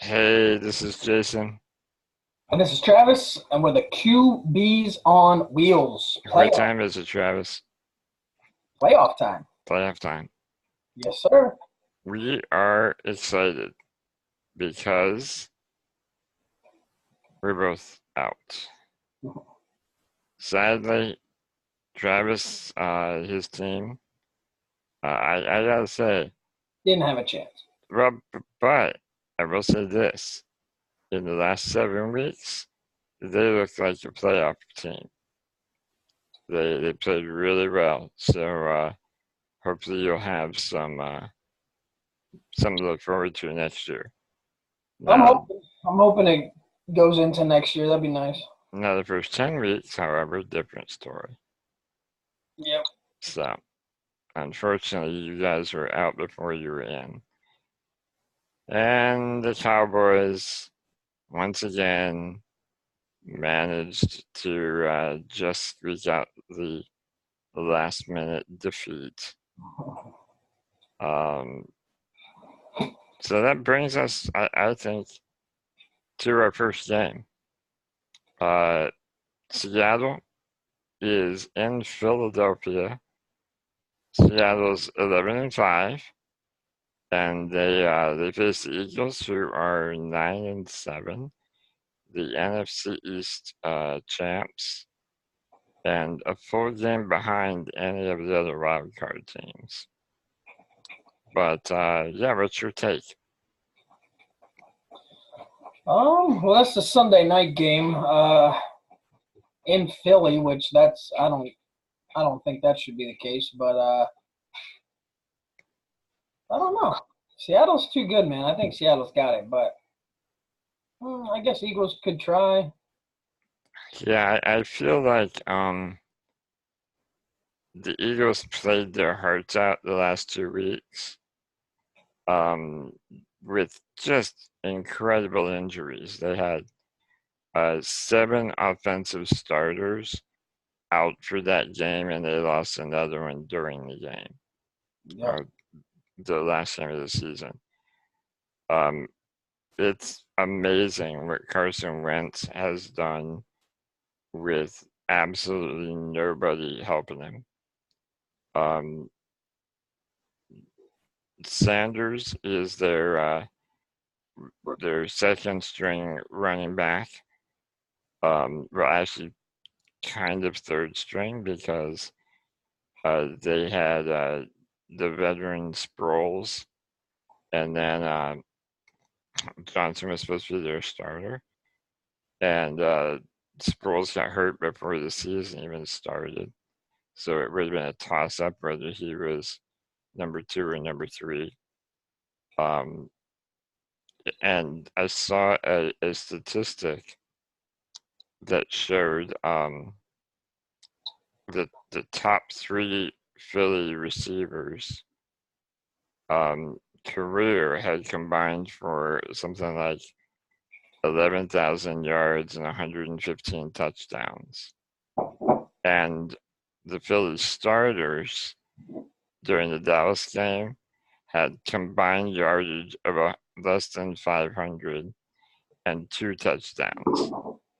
Hey, this is Jason. And this is Travis, and we're the QBs on Wheels. What time is it, Travis? Playoff time. Playoff time. Yes, sir. We are excited because we're both out. Sadly, Travis, his team, I gotta say, Didn't have a chance. but I will say this: in the last 7 weeks, they look like a playoff team. They played really well, so hopefully you'll have something to look forward to next year. I'm Now, hoping. I'm hoping it goes into next year. That'd be nice. Now, the first 10 weeks, however, different story. Yep. So, unfortunately, you guys were out before you were in. And the Cowboys, once again, managed to just squeak out the last minute defeat. Um, so that brings us, I think, to our first game. Uh, Seattle is in Philadelphia. Seattle's 11-5. And they face the Eagles, who are 9-7, the NFC East champs, and a full game behind any of the other wildcard teams. But yeah, what's your take? Well, that's the Sunday night game. In Philly, which I don't think that should be the case, but I don't know. Seattle's too good, man. I think Seattle's got it, but I guess Eagles could try. Yeah, I feel like the Eagles played their hearts out the last 2 weeks um, with just incredible injuries. They had 7 offensive starters out for that game, and they lost another one during the game, Yep. the last game of the season. Um, it's amazing what Carson Wentz has done with absolutely nobody helping him. Um, Sanders is their second string running back. Well, actually, kind of third string because they had the veteran Sproles, and then Johnson was supposed to be their starter, and Sproles got hurt before the season even started, so it would have been a toss-up whether he was number 2 or number 3. Um, and I saw a statistic that showed the top 3 Philly receivers career had combined for something like 11,000 yards and 115 touchdowns. And the Philly starters during the Dallas game had combined yardage of less than 500 and 2 touchdowns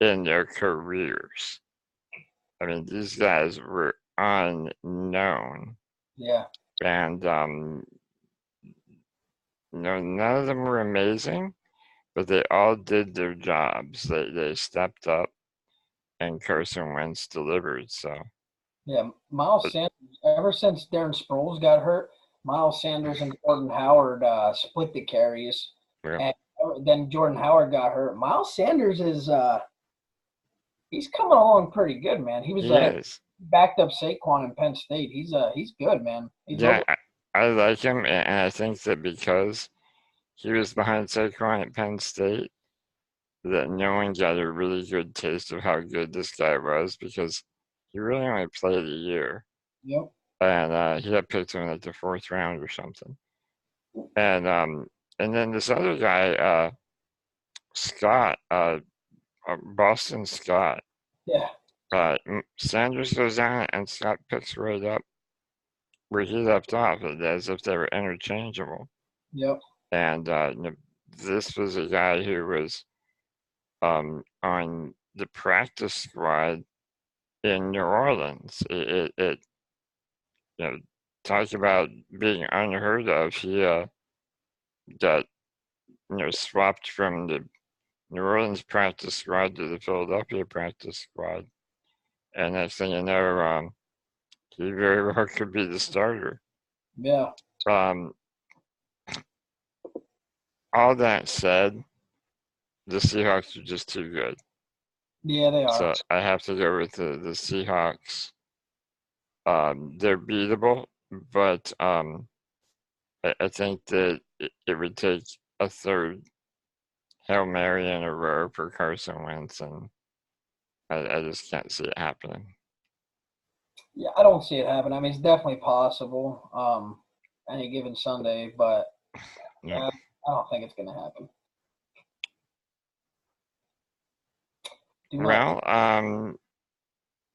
in their careers. I mean, these guys were unknown. Yeah. And, none of them were amazing, but they all did their jobs. They stepped up, and Carson Wentz delivered. So, Yeah, Miles but, Sanders, ever since Darren Sproles got hurt, Miles Sanders and Jordan Howard split the carries. yeah, And then Jordan Howard got hurt. Miles Sanders is he's coming along pretty good, man. He was he is. backed up Saquon in Penn State. He's good, man. He Yeah, looked I like him, and I think that because he was behind Saquon at Penn State, that no one got a really good taste of how good this guy was because he really only played a year, yep. and he got picked in like the 4th round or something. And then this other guy, Scott, Boston Scott, Yeah. Sanders goes down and Scott picks right up where he left off, as if they were interchangeable. Yep. And this was a guy who was on the practice squad in New Orleans. It you know, talk about being unheard of. He got swapped from the New Orleans practice squad to the Philadelphia practice squad, and next thing you know, he very well could be the starter. Yeah. Um, all that said, the Seahawks are just too good. Yeah, they are. So I have to go with the Seahawks. They're beatable, but I think that it would take a third Hail Mary in a row for Carson Wentz, and I just can't see it happening. Yeah, I don't see it happen. I mean, it's definitely possible, any given Sunday, but Yeah. I don't think it's going to happen. Well,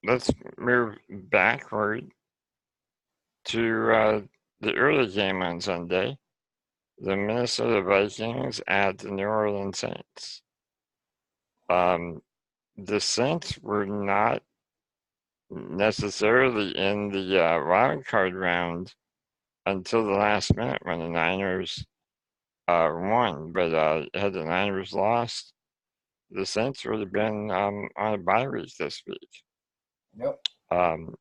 let's move backward to the early game on Sunday. The Minnesota Vikings at the New Orleans Saints. The Saints were not necessarily in the wild card round until the last minute when the Niners won. But had the Niners lost, the Saints would have been on a bye week this week. Yep. Um,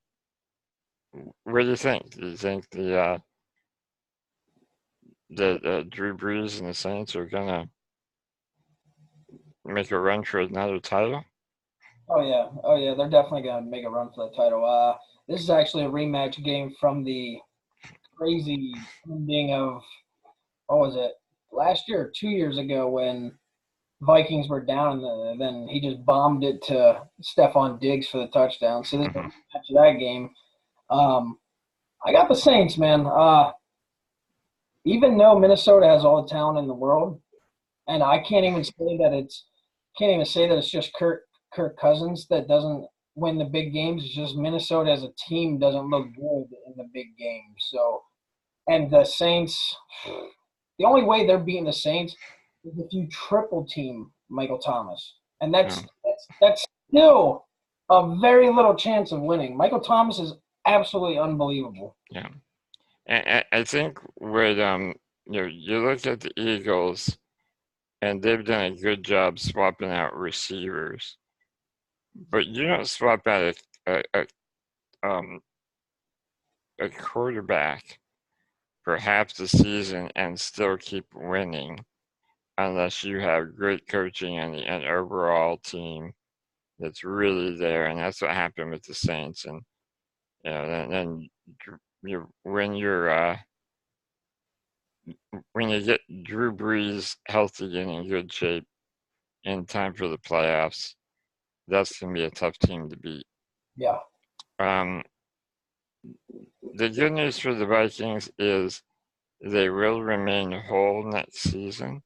what do you think? Do you think the Drew Brees and the Saints are gonna make a run for another title? Oh yeah, they're definitely going to make a run for the title. This is actually a rematch game from the crazy ending of, what was it, last year or 2 years ago when Vikings were down and then he just bombed it to Stephon Diggs for the touchdown. So this is a rematch of that game. I got the Saints, man. Even though Minnesota has all the talent in the world, and I can't even say that it's just Kirk Cousins that doesn't win the big games. It's just Minnesota as a team doesn't look good in the big games. So, and the Saints, the only way they're beating the Saints is if you triple team Michael Thomas, and Yeah. that's still a very little chance of winning. Michael Thomas is absolutely unbelievable. Yeah. And I think with you look at the Eagles, and they've done a good job swapping out receivers, but you don't swap out um, a quarterback for half the season and still keep winning unless you have great coaching and an overall team that's really there, and that's what happened with the Saints. And then when you get Drew Brees healthy and in good shape in time for the playoffs, that's gonna be a tough team to beat. Yeah. Um, the good news for the Vikings is they will remain whole next season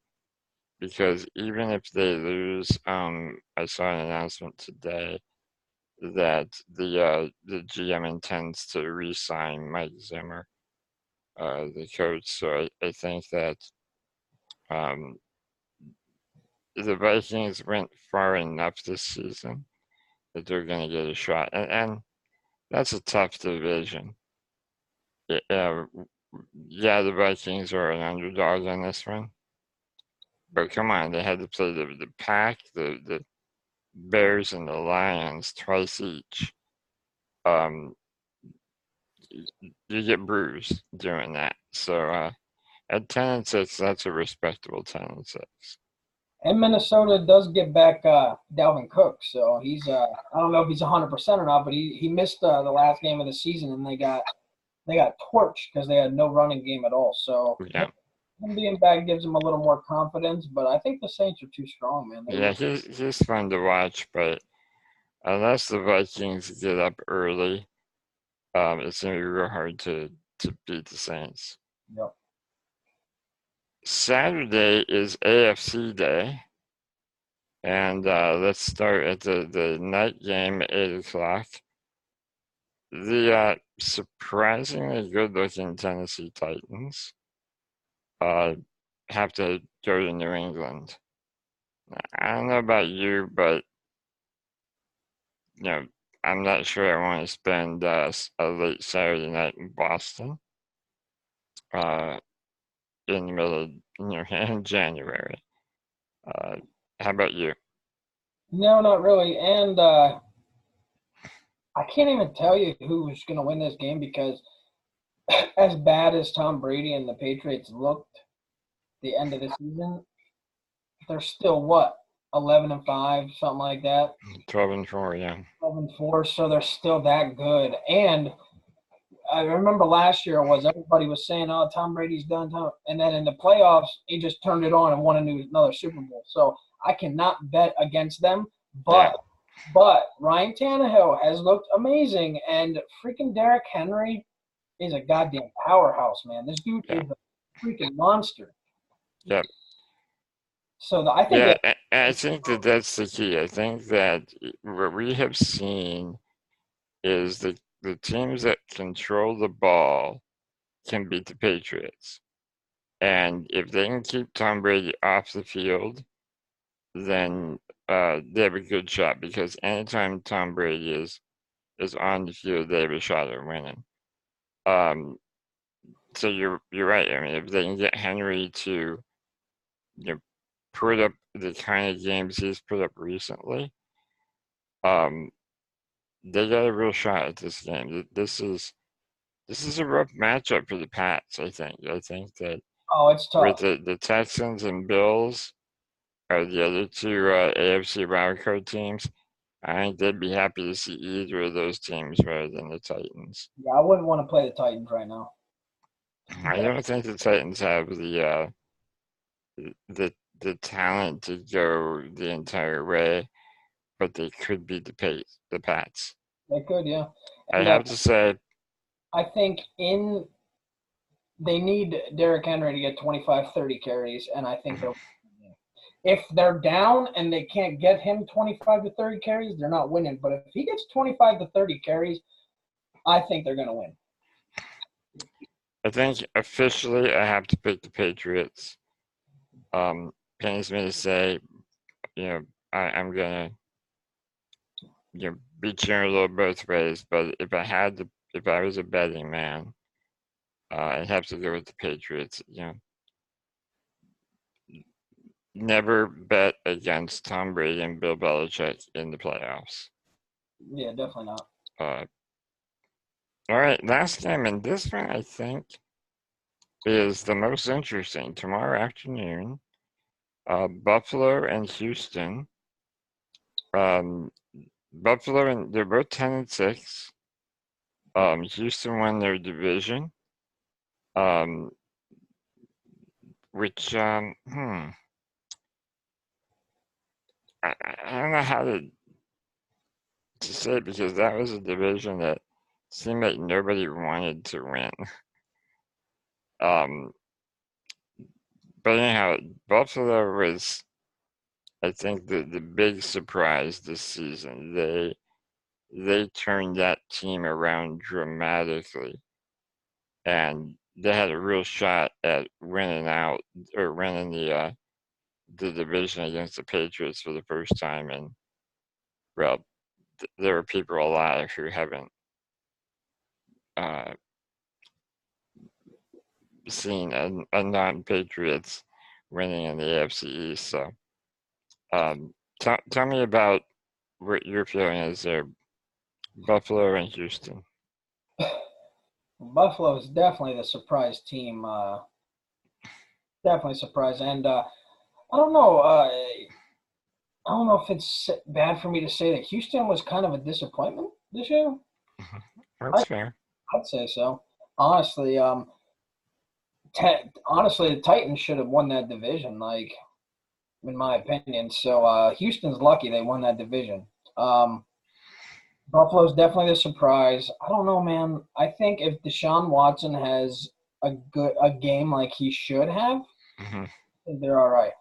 because even if they lose, I saw an announcement today that the GM intends to re-sign Mike Zimmer, the coach. So I think that um, the Vikings went far enough this season that they're going to get a shot, and that's a tough division. Yeah, the Vikings are an underdog in this one, but come on, they had to play the Pack, the Bears, and the Lions twice each. Um, you get bruised doing that. So at 10-6, that's a respectable 10-6. And Minnesota does get back Dalvin Cook, so he's I don't know if he's 100% or not, but he missed the last game of the season, and they got torched because they had no running game at all. So Yeah, him being back gives him a little more confidence, but I think the Saints are too strong, man. yeah, he's fun to watch, but unless the Vikings get up early, it's gonna be real hard to beat the Saints. Yep. Saturday is AFC Day, and let's start at the night game at 8 o'clock. The surprisingly good-looking Tennessee Titans have to go to New England. I don't know about you, but I'm not sure I want to spend a late Saturday night in Boston uh, in the middle of in January. Uh, how about you? No, not really. And I can't even tell you who's going to win this game because as bad as Tom Brady and the Patriots looked the end of the season, they're still what 11-5, something like that. 12-4, yeah. 12-4, so they're still that good. And I remember last year was everybody was saying, "Oh, Tom Brady's done," and then in the playoffs, he just turned it on and won another Super Bowl. So I cannot bet against them. Yeah. But Ryan Tannehill has looked amazing, and freaking Derrick Henry is a goddamn powerhouse, man. This dude Yeah. is a freaking monster. Yep. So I think Yeah, that I think that's the key. I think that what we have seen is the teams that control the ball can beat the Patriots. And if they can keep Tom Brady off the field, then they have a good shot because anytime Tom Brady is on the field, they have a shot at winning. So you're right. I mean, if they can get Henry to you know, put up the kind of games he's put up recently, um, they got a real shot at this game. This is a rough matchup for the Pats. I think that it's with tough. the Texans and Bills are the other two AFC wildcard teams. I think they'd be happy to see either of those teams rather than the Titans. Yeah, I wouldn't want to play the Titans right now. I don't think the Titans have the the talent to go the entire way, but they could be the Pats. They could, yeah. I And have to say, I think they need Derrick Henry to get 25, 30 carries, and I think they'll. If they're down and they can't get him 25 to 30 carries, they're not winning. But if he gets 25 to 30 carries, I think they're going to win. I think officially I have to pick the Patriots. Pains me to say, I'm gonna be cheering a little both ways, but if I was a betting man, I'd have to go with the Patriots. Never bet against Tom Brady and Bill Belichick in the playoffs. Yeah, definitely not. All right, last game, and this one I think is the most interesting. Tomorrow afternoon, Buffalo and Houston. Um, Buffalo and they're both 10-6. Houston won their division. Which I don't know how to say it because that was a division that seemed like nobody wanted to win. Um, but anyhow, Buffalo was, I think, the big surprise this season. They turned that team around dramatically, and they had a real shot at winning out or winning the division against the Patriots for the first time. And well, there are people alive who haven't uh, seen a non-Patriots winning in the AFC East. So, tell me about what your feeling is there, Buffalo and Houston. Buffalo is definitely the surprise team. Definitely surprised, and I don't know. I don't know if it's bad for me to say that Houston was kind of a disappointment this year. That's fair. I'd say so. Honestly, honestly, the Titans should have won that division, like in my opinion. So Houston's lucky they won that division. Buffalo's definitely the surprise. I don't know, man. I think if Deshaun Watson has a game like he should have, Hmm. they're all right.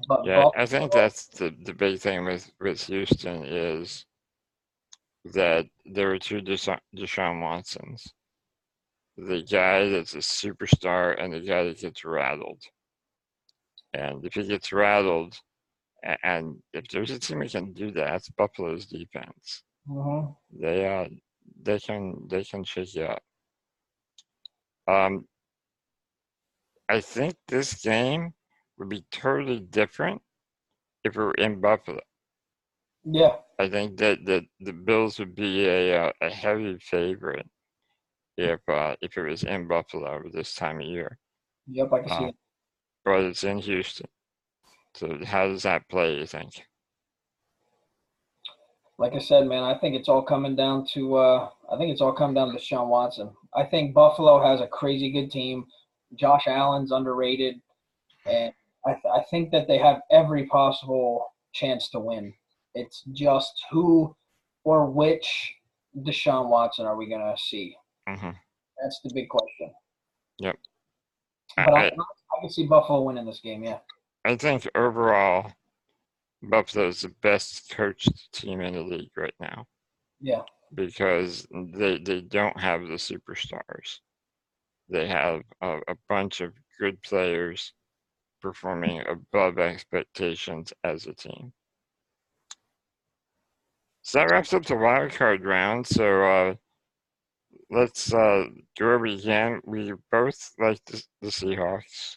But Yeah, I think Buffalo, that's the big thing with Houston is that there are two Deshaun Watsons. The guy that's a superstar and the guy that gets rattled. And if he gets rattled, and if there's a team that can do that, it's Buffalo's defense. Mm-hmm. They can shake you up. I think this game would be totally different if it were in Buffalo. Yeah. I think that the Bills would be a heavy favorite if it was in Buffalo this time of year. Yep, I can see Uh, it. but it's in Houston. So how does that play, you think? Like I said, man, I think it's all coming down to Deshaun Watson. I think Buffalo has a crazy good team. Josh Allen's underrated, and I think that they have every possible chance to win. It's just who or which Deshaun Watson are we gonna see? Mm-hmm. That's the big question. Yep. But I I can see Buffalo winning this game. Yeah. I think overall Buffalo is the best coached team in the league right now Yeah. because they don't have the superstars. They have a bunch of good players performing above expectations as a team. So that wraps up the wild card round. So let's go over again. We both like the Seahawks.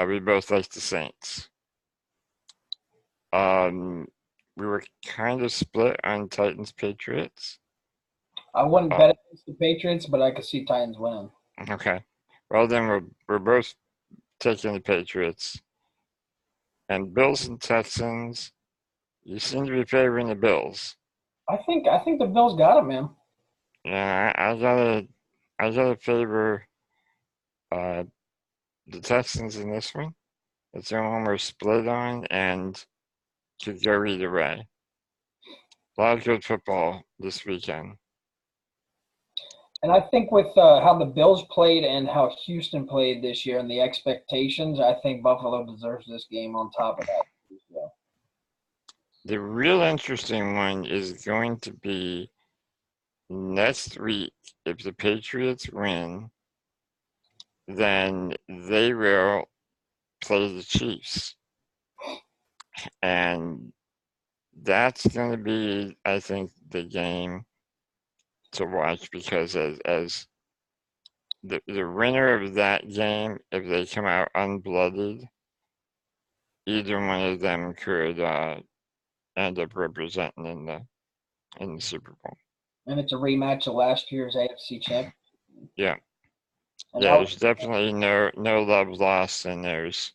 We both like the Saints. We were kind of split on Titans Patriots. I wouldn't Uh, bet against the Patriots, but I could see Titans winning. okay. Well, then we're both taking the Patriots. And Bills and Texans, you seem to be favoring the Bills. I think the Bills got it, man. Yeah, I gotta favor uh, the Texans in this one. It's the one we're split on and could go either way. A lot of good football this weekend. And I think with how the Bills played and how Houston played this year and the expectations, I think Buffalo deserves this game on top of that. Yeah. The real interesting one is going to be next week. If the Patriots win, then they will play the Chiefs. And that's going to be, I think, the game to watch because as the winner of that game, if they come out unblooded, either one of them could end up representing in the Super Bowl. And it's a rematch of last year's AFC champion. Yeah, And yeah. There's definitely no love lost, and there's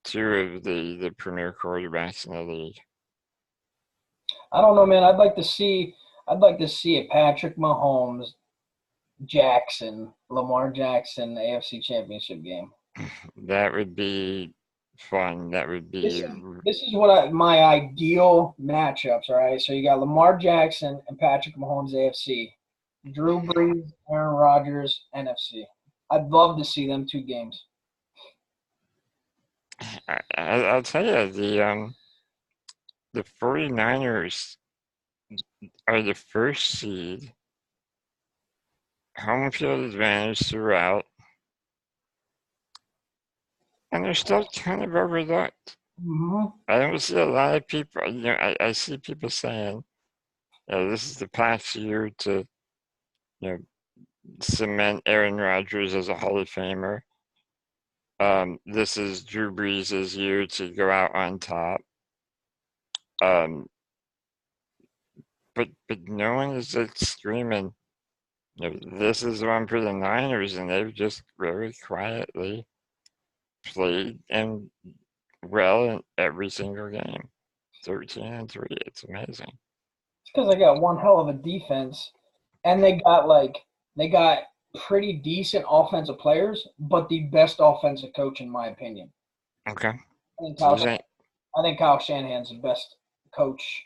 two of the premier quarterbacks in the league. I don't know, man. I'd like to see a Patrick Mahomes, Lamar Jackson AFC championship game. That would be fun. That would This be is this is what my ideal matchups. All right, so you got Lamar Jackson and Patrick Mahomes AFC, Drew Brees, Aaron Rodgers NFC. I'd love to see them two games. I'll tell you the 49ers are the first seed, home field advantage throughout, and they're still kind of overlooked. Mm-hmm. I don't see a lot of people. I see people saying, this is the past year to, cement Aaron Rodgers as a Hall of Famer. This is Drew Brees' year to go out on top. Um, but no one is like screaming, this is one for the Niners, and they've just very quietly played and well in every single game. 13-3. It's amazing. It's because they got one hell of a defense, and they got pretty decent offensive players, but the best offensive coach in my opinion. Okay. I think So Kyle, I think Kyle Shanahan's the best coach.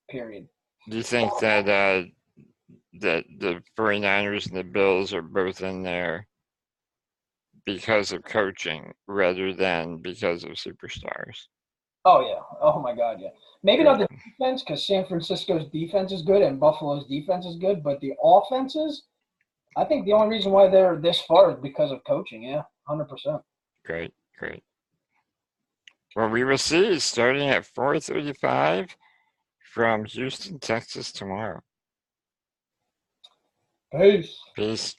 Period. do you think that that the 49ers and the Bills are both in there because of coaching rather than because of superstars? Oh yeah. Oh my God, yeah. Maybe not Good. the defense because San Francisco's defense is good and Buffalo's defense is good, but the offenses, I think the only reason why they're this far is because of coaching. Yeah, 100%. Great. Well, we will see starting at 4:35 from Houston, Texas tomorrow. Peace. Peace.